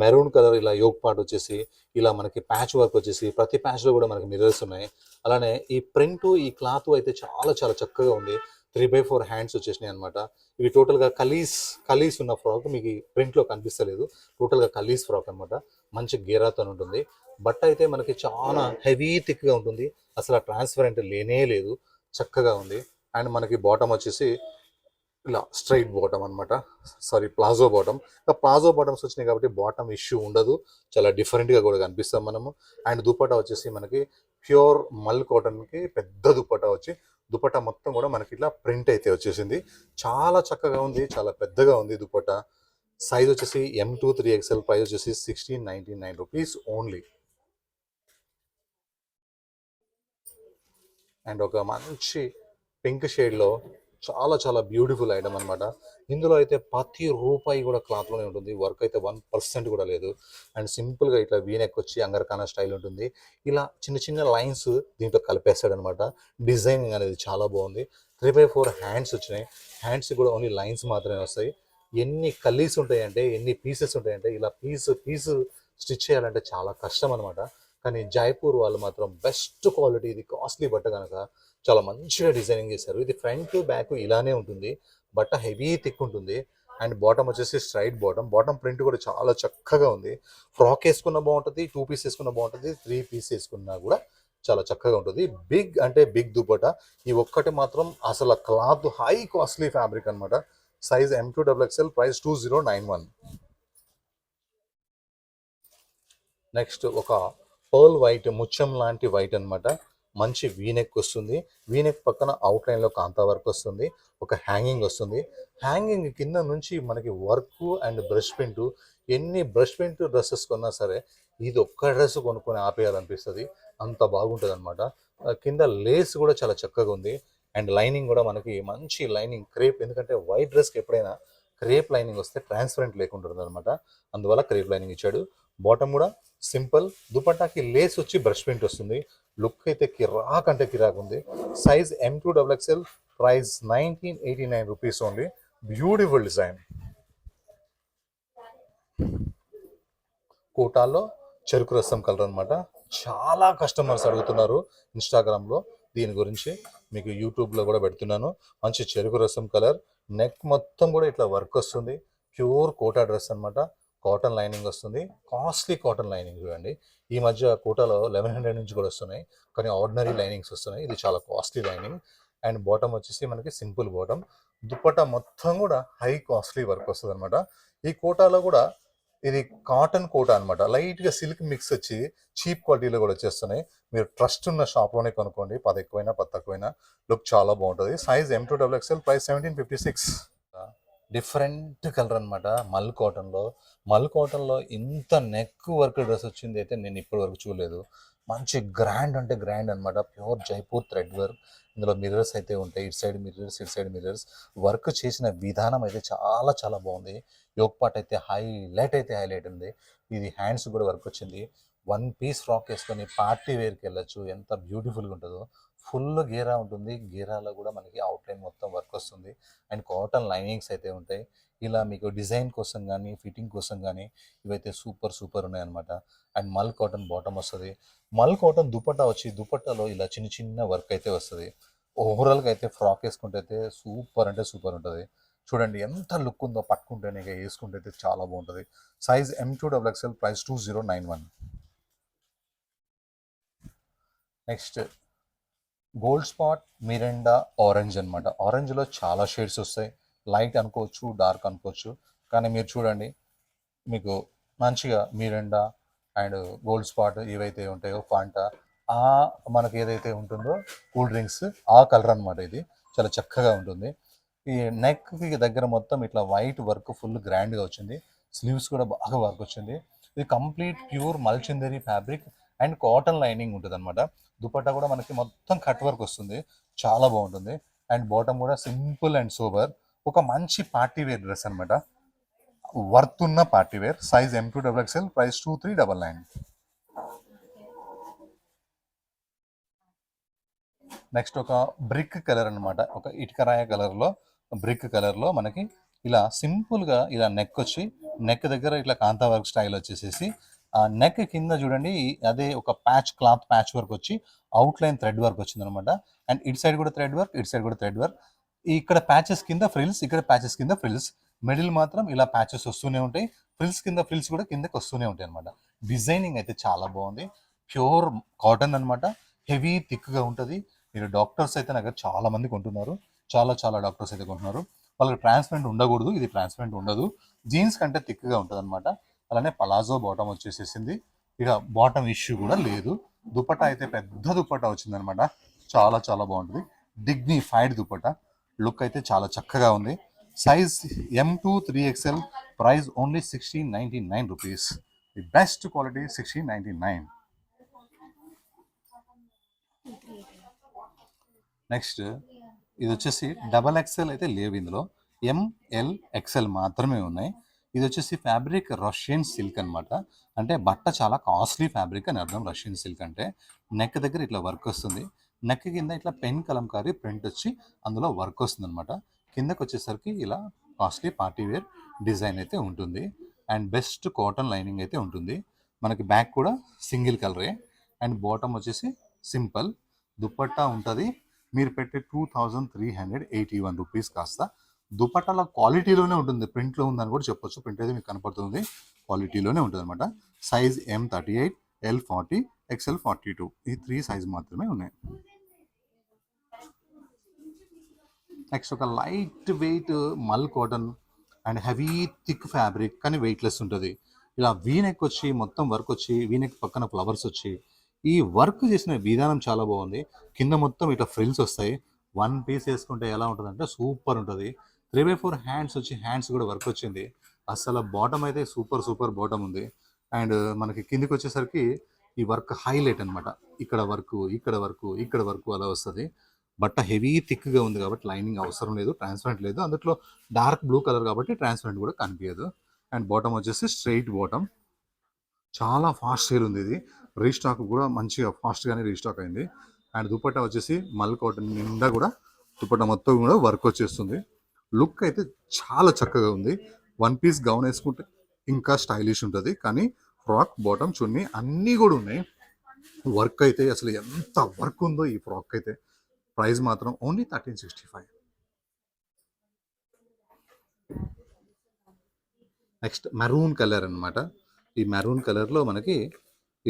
మెరూన్ కలర్ ఇలా యోగ్ పార్ట్ వచ్చేసి, ఇలా మనకి ప్యాచ్ వర్క్ వచ్చేసి, ప్రతి ప్యాచ్లో కూడా మనకి మిర్రర్స్ ఉన్నాయి. అలానే ఈ ప్రింట్, ఈ క్లాత్ అయితే చాలా చాలా చక్కగా ఉంది. 3x4 హ్యాండ్స్ వచ్చేసినాయి అనమాట. ఇవి టోటల్గా కలీస్ ఉన్న ఫ్రాక్, మీకు ప్రింట్లో కనిపిస్తలేదు, టోటల్గా కలీస్ ఫ్రాక్ అనమాట. మంచి గేరాతో ఉంటుంది. బట్ట అయితే మనకి చాలా హెవీ థిక్గా ఉంటుంది, అసలు ట్రాన్స్పరెంట్ లేనే లేదు, చక్కగా ఉంది. అండ్ మనకి బాటమ్ వచ్చేసి ఇలా స్ట్రైట్ బాటమ్ అనమాట, sorry palazzo bottom. Palazzo bottoms వచ్చినాయి కాబట్టి బాటమ్ ఇష్యూ ఉండదు, చాలా డిఫరెంట్గా కూడా కనిపిస్తాం మనము. అండ్ దుపట్టా వచ్చేసి మనకి ప్యూర్ మల్ కాటన్కి పెద్ద దుపట్టా వచ్చి, దుపట్టా మొత్తం కూడా మనకి ఇట్లా ప్రింట్ అయితే వచ్చేసింది. చాలా చక్కగా ఉంది, చాలా పెద్దగా ఉంది దుపట్టా. సైజ్ వచ్చేసి M2 3XL, ప్రైస్ వచ్చేసి 1699 రూపీస్ ఓన్లీ. అండ్ ఒక మంచి పింక్ షేడ్లో చాలా చాలా బ్యూటిఫుల్ ఐటమ్ అనమాట. ఇందులో అయితే ప్రతి రూపాయి కూడా క్లాత్లోనే ఉంటుంది, వర్క్ అయితే 1% కూడా లేదు. అండ్ సింపుల్గా ఇట్లా వీనెక్ వచ్చి అంగర్ఖానా స్టైల్ ఉంటుంది, ఇలా చిన్న చిన్న లైన్స్ దీంట్లో కలిపేస్తాడనమాట. డిజైనింగ్ అనేది చాలా బాగుంది. 3x4 హ్యాండ్స్ వచ్చినాయి, హ్యాండ్స్ కూడా ఓన్లీ లైన్స్ మాత్రమే వస్తాయి. ఎన్ని కలీస్ ఉంటాయంటే, ఎన్ని పీసెస్ ఉంటాయంటే, ఇలా పీస్ స్టిచ్ చేయాలంటే చాలా కష్టం అనమాట. కానీ జైపూర్ వాళ్ళు మాత్రం బెస్ట్ క్వాలిటీ, ఇది కాస్ట్లీ బట్ట కనుక చాలా మంచిగా డిజైనింగ్ చేశారు. ఇది ఫ్రంట్ బ్యాక్ ఇలానే ఉంటుంది, బట్ట హెవీ థిక్ ఉంటుంది. అండ్ బాటమ్ వచ్చేసి స్ట్రైట్ బాటమ్, బాటమ్ ప్రింట్ కూడా చాలా చక్కగా ఉంది. ఫ్రాక్ వేసుకున్న బాగుంటుంది, 2 పీస్ వేసుకున్న బాగుంటుంది, 3 పీస్ వేసుకున్నా కూడా చాలా చక్కగా ఉంటుంది. బిగ్ అంటే బిగ్ దుపట్టా. ఈ ఒక్కటి మాత్రం అసలు క్లాత్ హై కాస్ట్లీ ఫ్యాబ్రిక్ అనమాట. Size M2XXL, price 2091. నెక్స్ట్ ఒక పర్ల్ వైట్, ముత్యం లాంటి వైట్ అనమాట. మంచి వీనెక్ వస్తుంది. వీనెక్ పక్కన అవుట్లైన్లో కాంతా వర్క్ వస్తుంది. ఒక హ్యాంగింగ్ వస్తుంది. హ్యాంగింగ్ కింద నుంచి మనకి వర్క్ అండ్ బ్రష్ పెయింట్, ఎన్ని బ్రష్ పెయింట్ డ్రెస్సెస్ కొన్నా సరే ఇది ఒక్క డ్రెస్ కొనుక్కొని ఆపేయాలనిపిస్తుంది, అంత బాగుంటుంది అనమాట. కింద లేస్ కూడా చాలా చక్కగా ఉంది. అండ్ లైనింగ్ కూడా మనకి మంచి లైనింగ్ క్రేప్, ఎందుకంటే వైట్ డ్రెస్కి ఎప్పుడైనా క్రేప్ లైనింగ్ వస్తే ట్రాన్స్పరెంట్ లేకుంటుంది అనమాట, అందువల్ల క్రేప్ లైనింగ్ ఇచ్చాడు. బాటమ్ కూడా సింపుల్. దుపట్టాకి లేస్ వచ్చి బ్రష్ పెయింట్ వస్తుంది. లుక్ అయితే కిరాక్ అంటే కిరాక్ ఉంది. Size M2XXL, price 1989 rupees only. Beautiful design. కోటాలో చెరుకు రసం కలర్ అనమాట. చాలా కస్టమర్స్ అడుగుతున్నారు ఇన్స్టాగ్రామ్లో దీని గురించి, మీకు యూట్యూబ్లో కూడా పెడుతున్నాను. మంచి చెరుకు రసం కలర్, నెక్ మొత్తం కూడా ఇట్లా వర్క్ వస్తుంది. ప్యూర్ కోటా డ్రెస్ అనమాట. కాటన్ లైనింగ్ వస్తుంది, కాస్ట్లీ కాటన్ లైనింగ్. చూడండి, ఈ మధ్య కోటాలో 1100 నుంచి కూడా వస్తున్నాయి, కానీ ఆర్డినరీ లైనింగ్స్ వస్తున్నాయి. ఇది చాలా కాస్ట్లీ లైనింగ్. అండ్ బాటమ్ వచ్చేసి మనకి సింపుల్ బాటమ్. దుపట్టా మొత్తం కూడా హై కాస్ట్లీ వర్క్ వస్తుంది అనమాట. ఈ కోటాలో కూడా ఇది కాటన్ కోటా అనమాట. లైట్గా సిల్క్ మిక్స్ వచ్చి చీప్ క్వాలిటీలో కూడా వచ్చేస్తున్నాయి. మీరు ట్రస్ట్ ఉన్న షాప్లోనే కొనుక్కోండి, 10 ఎక్కువైనా 10 తక్కువైనా లుక్ చాలా బాగుంటుంది. Size M2XXL, price 1756. Different colour అనమాట. మల్ కాటన్లో, మల్ కాటన్లో ఇంత నెక్ వర్క్ డ్రెస్ వచ్చింది అయితే నేను ఇప్పటి వరకు చూడలేదు. మంచి గ్రాండ్ అంటే గ్రాండ్ అనమాట. Pure Jaipur thread work. ఇందులో మిర్రర్స్ అయితే ఉంటాయి, ఇటు సైడ్ మిర్రర్స్, ఇటు సైడ్ మిర్రర్స్. వర్క్ చేసిన విధానం అయితే చాలా చాలా బాగుంది. యోక్ పార్ట్ అయితే హైలైట్ ఉంది. ఇది హ్యాండ్స్ కూడా వర్క్ వచ్చింది. 1 పీస్ ఫ్రాక్ వేసుకొని పార్టీ వేర్కి వెళ్ళచ్చు, ఎంత బ్యూటిఫుల్గా ఉంటుందో. ఫుల్ గేరా ఉంటుంది, గేరాలో కూడా మనకి అవుట్లైన్ మొత్తం వర్క్ వస్తుంది. అండ్ కాటన్ లైనింగ్స్ అయితే ఉంటాయి. ఇలా మీకు డిజైన్ కోసం కానీ ఫిట్టింగ్ కోసం కానీ ఇవైతే సూపర్ ఉన్నాయన్నమాట. అండ్ మల్ కాటన్ బాటమ్ వస్తుంది. మల్ కాటన్ దుపట్టా వచ్చి దుపట్టాలో ఇలా చిన్న చిన్న వర్క్ అయితే వస్తుంది. ఓవరాల్గా అయితే ఫ్రాక్ వేసుకుంటే అయితే సూపర్ అంటే సూపర్ ఉంటుంది. చూడండి ఎంత లుక్ ఉందో, పట్టుకుంటేనే వేసుకుంటే అయితే చాలా బాగుంటుంది. Size M2XXL, price 2091. Next gold spot Mirinda orange అనమాట. ఆరెంజ్లో చాలా షేడ్స్ వస్తాయి, లైట్ అనుకోవచ్చు, డార్క్ అనుకోవచ్చు. కానీ మీరు చూడండి, మీకు మంచిగా మిరిండా అండ్ గోల్డ్ స్పాట్ ఏవైతే ఉంటాయో, ఫాంటా, ఆ మనకి ఏదైతే ఉంటుందో కూల్ డ్రింక్స్, ఆ కలర్ అనమాట. ఇది చాలా చక్కగా ఉంటుంది. ఈ నెక్కి దగ్గర మొత్తం ఇట్లా వైట్ వర్క్ ఫుల్ గ్రాండ్గా వచ్చింది. స్లీవ్స్ కూడా బాగా వర్క్ వచ్చింది. ఇది complete pure Mulchanderi fabric and cotton lining ఉంటుంది అనమాట. దుపట్టా కూడా మనకి మొత్తం కట్ వర్క్ వస్తుంది, చాలా బాగుంటుంది. అండ్ బాటమ్ కూడా సింపుల్ అండ్ సోబర్. ఒక మంచి పార్టీ వేర్ డ్రెస్ అనమాట, వర్త్ ఉన్న party wear. Size M2XXL, price 2399. Next ఒక బ్రిక్ కలర్ అనమాట, ఒక ఇటుకరాయ కలర్లో, బ్రిక్ కలర్లో మనకి ఇలా సింపుల్గా ఇలా నెక్ వచ్చి, నెక్ దగ్గర ఇట్లా కాంతా వర్క్ స్టైల్ వచ్చేసేసి, ఆ నెక్ కింద చూడండి అదే ఒక ప్యాచ్, క్లాత్ ప్యాచ్ వర్క్ వచ్చి అవుట్లైన్ థ్రెడ్ వర్క్ వచ్చింది అనమాట. అండ్ ఇటు సైడ్ కూడా థ్రెడ్ వర్క్, ఇటు సైడ్ కూడా థ్రెడ్ వర్క్. ఇక్కడ ప్యాచెస్ కింద ఫ్రిల్స్, ఇక్కడ ప్యాచెస్ కింద ఫ్రిల్స్. మిడిల్ మాత్రం ఇలా ప్యాచెస్ వస్తూనే ఉంటాయి, ఫ్రిల్స్ కింద ఫ్రిల్స్ కూడా కిందకి వస్తూనే ఉంటాయి అనమాట. డిజైనింగ్ అయితే చాలా బాగుంది. ప్యూర్ కాటన్ అనమాట, హెవీ థిక్గా ఉంటుంది. మీరు డాక్టర్స్ అయితే నాకు చాలా మంది కొంటున్నారు, చాలా డాక్టర్స్ అయితే కొంటున్నారు. వాళ్ళకి ట్రాన్స్పరెంట్ ఉండకూడదు, ఇది ట్రాన్స్పరెంట్ ఉండదు. జీన్స్ కంటే థిక్గా ఉంటుంది అనమాట. అలానే పలాజో బాటమ్ వచ్చేసేసింది, ఇక బాటమ్ ఇష్యూ కూడా లేదు. దుపట్టా అయితే పెద్ద దుపట్టా వచ్చిందనమాట, చాలా బాగుంటుంది. డిగ్నిఫైడ్ దుపట్టా, లుక్ అయితే చాలా చక్కగా ఉంది. Size M2 3XL, price only 1699 rupees. The best quality 1699. Next ఇది వచ్చేసి XXL అయితే లేవు ఇందులో, ML XL మాత్రమే ఉన్నాయి. ఇది వచ్చేసి ఫ్యాబ్రిక్ రష్యన్ సిల్క్ అనమాట. అంటే బట్ట చాలా కాస్ట్లీ ఫ్యాబ్రిక్ అని అర్థం. రష్యన్ సిల్క్ అంటే నెక్ దగ్గర ఇట్లా వర్క్ వస్తుంది, నెక్ కింద ఇట్లా పెన్ కలంకారీ ప్రింట్ వచ్చి అందులో వర్క్ వస్తుంది అనమాట. కిందకి వచ్చేసరికి ఇలా కాస్ట్లీ పార్టీ వేర్ డిజైన్ అయితే ఉంటుంది. అండ్ బెస్ట్ కాటన్ లైనింగ్ అయితే ఉంటుంది. మనకి బ్యాక్ కూడా సింగిల్ కలరే అండ్ బాటమ్ వచ్చేసి సింపుల్. దుపట్టా ఉంటుంది, మీరు పెట్టే 2381 రూపీస్ కాస్త దుపట్టాల క్వాలిటీలోనే ఉంటుంది, ప్రింట్లో ఉందని కూడా చెప్పొచ్చు. ప్రింట్ అయితే మీకు కనపడుతుంది, క్వాలిటీలోనే ఉంటుంది అనమాట. సైజ్ M38, L40, XL42 ఈ 3 సైజ్ మాత్రమే ఉన్నాయి. నెక్స్ట్ ఒక లైట్ వెయిట్ మల్ cotton and heavy thick fabric కానీ వెయిట్లెస్ ఉంటుంది. ఇలా వీనెక్ వచ్చి మొత్తం వర్క్ వచ్చి వీనెక్ పక్కన ఫ్లవర్స్ వచ్చి ఈ వర్క్ చేసిన విధానం చాలా బాగుంది. కింద మొత్తం ఇట్లా ఫ్రిల్స్ వస్తాయి. వన్ పీస్ వేసుకుంటే ఎలా ఉంటుందంటే సూపర్ ఉంటుంది. 3/4 హ్యాండ్స్ వచ్చి హ్యాండ్స్ కూడా వర్క్ వచ్చింది. అసలు బాటమ్ అయితే సూపర్ బాటమ్ ఉంది. అండ్ మనకి కిందికి వచ్చేసరికి ఈ వర్క్ హైలైట్ అనమాట. ఇక్కడ వర్క్ అలా వస్తుంది. బట్ట హెవీ థిక్గా ఉంది కాబట్టి లైనింగ్ అవసరం లేదు, ట్రాన్స్పరెంట్ లేదు. అందులో డార్క్ బ్లూ కలర్ కాబట్టి ట్రాన్స్పరెంట్ కూడా కనిపించదు. అండ్ బాటమ్ వచ్చేసి స్ట్రైట్ బాటమ్, చాలా ఫాస్ట్ సేల్ ఉంది. ఇది రీస్టాక్ కూడా మంచిగా ఫాస్ట్గానే రీస్టాక్ అయింది. అండ్ దుపట్టా వచ్చేసి మల్ కాటన్ నిండా కూడా దుపట్టా మొత్తం కూడా వర్క్ వచ్చేస్తుంది. లుక్ అయితే చాలా చక్కగా ఉంది. వన్ పీస్ గౌన్ వేసుకుంటే ఇంకా స్టైలిష్ ఉంటుంది. కానీ ఫ్రాక్ బాటమ్ చున్నీ అన్నీ కూడా ఉన్నాయి. వర్క్ అయితే అసలు ఎంత వర్క్ ఉందో ఈ ఫ్రాక్ అయితే. ప్రైస్ మాత్రం ఓన్లీ 1365. నెక్స్ట్ మెరూన్ కలర్ అనమాట. ఈ మెరూన్ కలర్లో మనకి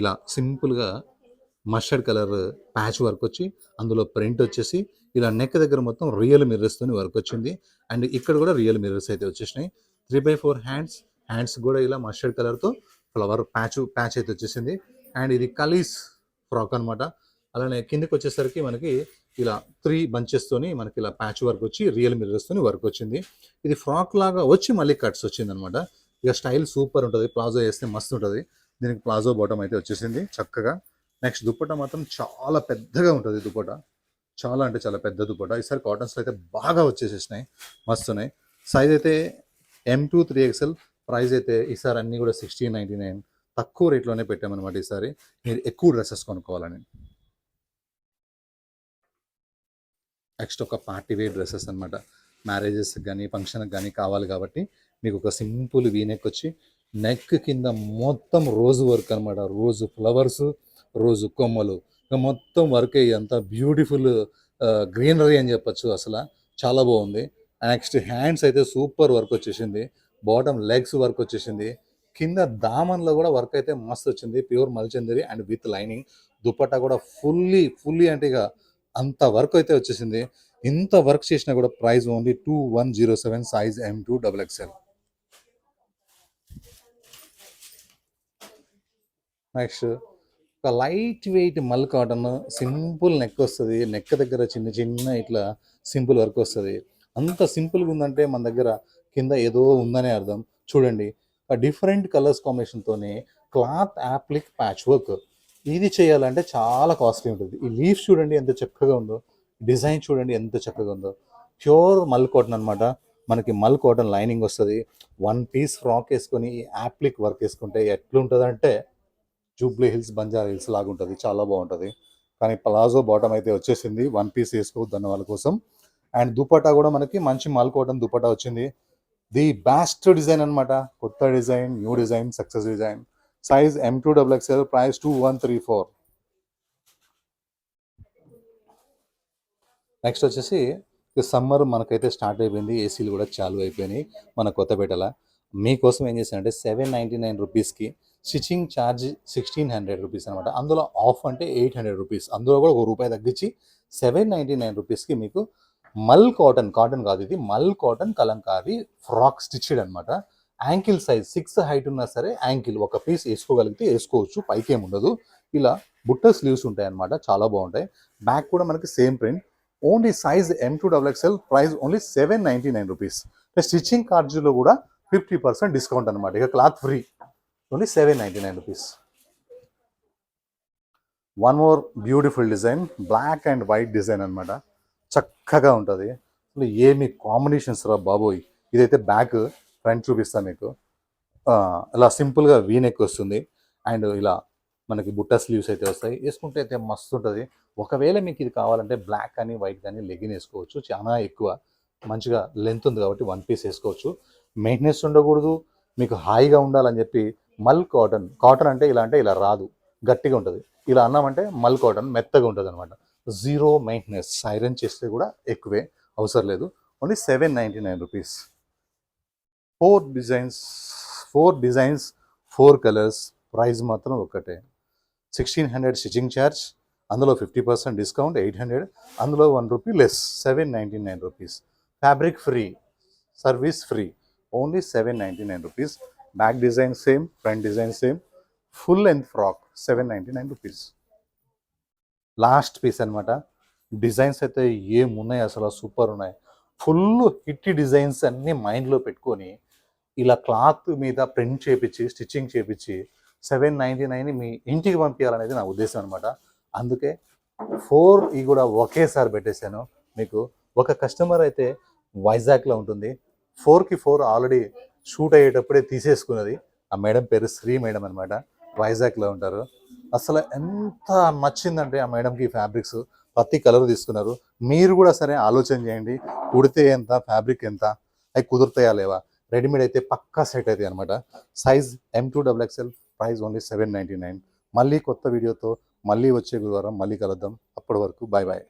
ఇలా సింపుల్గా మస్టర్డ్ కలర్ ప్యాచ్ వర్క్ వచ్చి అందులో ప్రింట్ వచ్చేసి ఇలా నెక్ దగ్గర మొత్తం రియల్ మిర్రర్స్తో వర్క్ వచ్చింది. అండ్ ఇక్కడ కూడా రియల్ మిర్రర్స్ అయితే వచ్చేసినాయి. 3/4 హ్యాండ్స్ కూడా ఇలా మస్టర్డ్ కలర్తో ఫ్లవర్ ప్యాచ్ అయితే వచ్చేసింది. అండ్ ఇది కలీస్ ఫ్రాక్ అనమాట. అలానే కిందకి వచ్చేసరికి మనకి ఇలా 3 బంచెస్తోని మనకి ఇలా ప్యాచ్ వర్క్ వచ్చి రియల్ మిర్రర్స్తోని వర్క్ వచ్చింది. ఇది ఫ్రాక్ లాగా వచ్చి మళ్ళీ కట్స్ వచ్చింది అనమాట. ఇక స్టైల్ సూపర్ ఉంటుంది. ప్లాజో వేస్తే మస్తు ఉంటుంది. దీనికి ప్లాజో బాటమ్ అయితే వచ్చేసింది చక్కగా. నెక్స్ట్ దుపట్టా మాత్రం చాలా పెద్దగా ఉంటుంది. దుపట్టా చాలా అంటే చాలా పెద్ద దుపట్టా. ఈసారి కాటన్స్లో అయితే బాగా వచ్చేసేసినాయి, మస్తున్నాయి. సైజ్ అయితే M2 3XL. ప్రైస్ అయితే ఈసారి అన్నీ కూడా 1699. తక్కువ రేట్లోనే పెట్టామన్నమాట ఈసారి, మీరు ఎక్కువ డ్రెస్సెస్ కొనుక్కోవాలని. నెక్స్ట్ ఒక పార్టీ వేర్ డ్రెస్సెస్ అనమాట. మ్యారేజెస్ కానీ ఫంక్షన్కి కానీ కావాలి కాబట్టి మీకు ఒక సింపుల్ వీనెక్ వచ్చి నెక్ కింద మొత్తం రోజు వర్క్ అనమాట. రోజు ఫ్లవర్స్, రోజు కొమ్మలు, ఇంకా మొత్తం వర్క్ అంత బ్యూటిఫుల్ గ్రీనరీ అని చెప్పచ్చు. అసలు చాలా బాగుంది. నెక్స్ట్ హ్యాండ్స్ అయితే సూపర్ వర్క్ వచ్చేసింది. బాటమ్ లెగ్స్ వర్క్ వచ్చేసింది. కింద దామన్లో కూడా వర్క్ అయితే మస్తు వచ్చింది. Pure Mulchanderi and with lining. Dupatta కూడా ఫుల్లీ అంటే ఇక అంత వర్క్ అయితే వచ్చేసింది. ఇంత వర్క్ చేసినా కూడా price only 2107. Size M2 XXL. Next ఒక లైట్ వెయిట్ మల్ కాటన్, సింపుల్ నెక్ వస్తుంది. నెక్ దగ్గర చిన్న ఇట్లా సింపుల్ వర్క్ వస్తుంది. అంత సింపుల్గా ఉందంటే మన దగ్గర కింద ఏదో ఉందనే అర్థం. చూడండి, డిఫరెంట్ కలర్స్ కాంబినేషన్తోనే క్లాత్ యాప్లిక్ ప్యాచ్ వర్క్. ఇది చేయాలంటే చాలా కాస్ట్లీ ఉంటుంది. ఈ లీవ్స్ చూడండి ఎంత చక్కగా ఉందో, డిజైన్ చూడండి ఎంత చక్కగా ఉందో. ప్యూర్ మల్ కాటన్ అనమాట. మనకి మల్ కాటన్ లైనింగ్ వస్తుంది. వన్ పీస్ ఫ్రాక్ వేసుకొని యాప్లిక్ వర్క్ వేసుకుంటే ఎట్లుంటుంది అంటే జూబ్లీ హిల్స్, బంజారా హిల్స్ లాగా ఉంటుంది. చాలా బాగుంటుంది. కానీ ప్లాజో బాటమ్ అయితే వచ్చేసింది. వన్ పీస్ వేసుకోవద్దు అన్న వాళ్ళ కోసం. అండ్ దుపట్టా కూడా మనకి మంచి మల్ కాటన్ దుపట్టా వచ్చింది. ది బెస్ట్ డిజైన్ అనమాట. కొత్త design, new design, success design. Size M2 XXL. Price 2134. Next వచ్చేసి సమ్మర్ మనకైతే స్టార్ట్ అయిపోయింది. ఏసీలు కూడా చాలు అయిపోయినాయి మన కొత్తపేటల. మీకోసం ఏం చేశానంటే 799 రూపీస్కి స్టిచ్చింగ్ ఛార్జ్ 1600 రూపీస్ అనమాట. అందులో ఆఫ్ అంటే 800 రూపీస్. అందులో కూడా ₹1 తగ్గించి 799 రూపీస్కి మీకు మల్ కాటన్ కాదు, ఇది మల్ కాటన్ కలంకారీ ఫ్రాక్ స్టిచ్డ్ అనమాట. యాంకిల్ సైజ్ 6 హైట్ ఉన్నా సరే యాంకిల్ ఒక పీస్ వేసుకోగలిగితే వేసుకోవచ్చు, పైకి ఏమి ఉండదు. ఇలా బుట్ట స్లీవ్స్ ఉంటాయి అనమాట, చాలా బాగుంటాయి. బ్యాక్ కూడా మనకి same print. Only size M2 XXL. Price only 799 rupees. Stitching ఛార్జ్లో కూడా 50% డిస్కౌంట్ అనమాట. ఇక cloth free. Only 799 rupees. One more beautiful design, black and white design అనమాట. చక్కగా ఉంటుంది. అసలు ఏమి కాంబినేషన్స్ రా బాబోయ్. ఇదైతే బ్యాక్, ఫ్రంట్ చూపిస్తాను మీకు. ఇలా సింపుల్గా వీనెక్ వస్తుంది. అండ్ ఇలా మనకి బుట్ట స్లీవ్స్ అయితే వస్తాయి. వేసుకుంటే అయితే మస్తు ఉంటుంది. ఒకవేళ మీకు ఇది కావాలంటే బ్లాక్ కానీ వైట్ కానీ లెగిన్ వేసుకోవచ్చు. చాలా ఎక్కువ మంచిగా లెంత్ ఉంది కాబట్టి వన్ పీస్ వేసుకోవచ్చు. మెయింటెనెన్స్ ఉండకూడదు, మీకు హాయిగా ఉండాలని చెప్పి మల్ కాటన్. కాటన్ అంటే ఇలా రాదు, గట్టిగా ఉంటుంది. ఇలా అన్నామంటే మల్ కాటన్, మెత్తగా ఉంటుంది అనమాట. జీరో మెయింటెనెన్స్, ఐరన్ చేస్తే కూడా ఎక్కువే అవసరం లేదు. Only 799 rupees. 4 designs 4 colours, price మాత్రం ఒకటే. 1600 స్టిచ్చింగ్ ఛార్జ్, అందులో 50% డిస్కౌంట్ 800, అందులో 1 rupee less 799 rupees. Fabric free, service free, only 799 rupees. Back design same, front design same, full length frock 799 rupees. Last piece అనమాట. డిజైన్స్ అయితే ఏమున్నాయి అసలు, సూపర్ ఉన్నాయి. Full hit designs అన్నీ మైండ్లో పెట్టుకొని ఇలా క్లాత్ మీద ప్రింట్ చేపించి స్టిచ్చింగ్ చేపించి 799 మీ ఇంటికి పంపించాలనేది నా ఉద్దేశం అనమాట. అందుకే 4 ఇవి కూడా ఒకేసారి పెట్టేశాను మీకు. ఒక కస్టమర్ అయితే వైజాగ్లో ఉంటుంది, 4కి 4 ఆల్రెడీ షూట్ అయ్యేటప్పుడే తీసేసుకున్నది. ఆ మేడం పేరు శ్రీ మేడం అనమాట, వైజాగ్లో ఉంటారు. అసలు ఎంత నచ్చిందంటే ఆ మేడంకి ఫ్యాబ్రిక్స్, ప్రతి కలర్ తీసుకున్నారు. మీరు కూడా సరే ఆలోచన చేయండి, కుడితే ఎంత, ఫ్యాబ్రిక్ ఎంత, అవి కుదురుతాయా లేవా. రెడీమేడ్ అయితే పక్కా సెట్ అవుతాయి అనమాట. Size M2XXL, price only 799. మళ్ళీ కొత్త వీడియోతో మళ్ళీ వచ్చే గురువారం మళ్ళీ కలుద్దాం. అప్పటి వరకు బాయ్ బాయ్.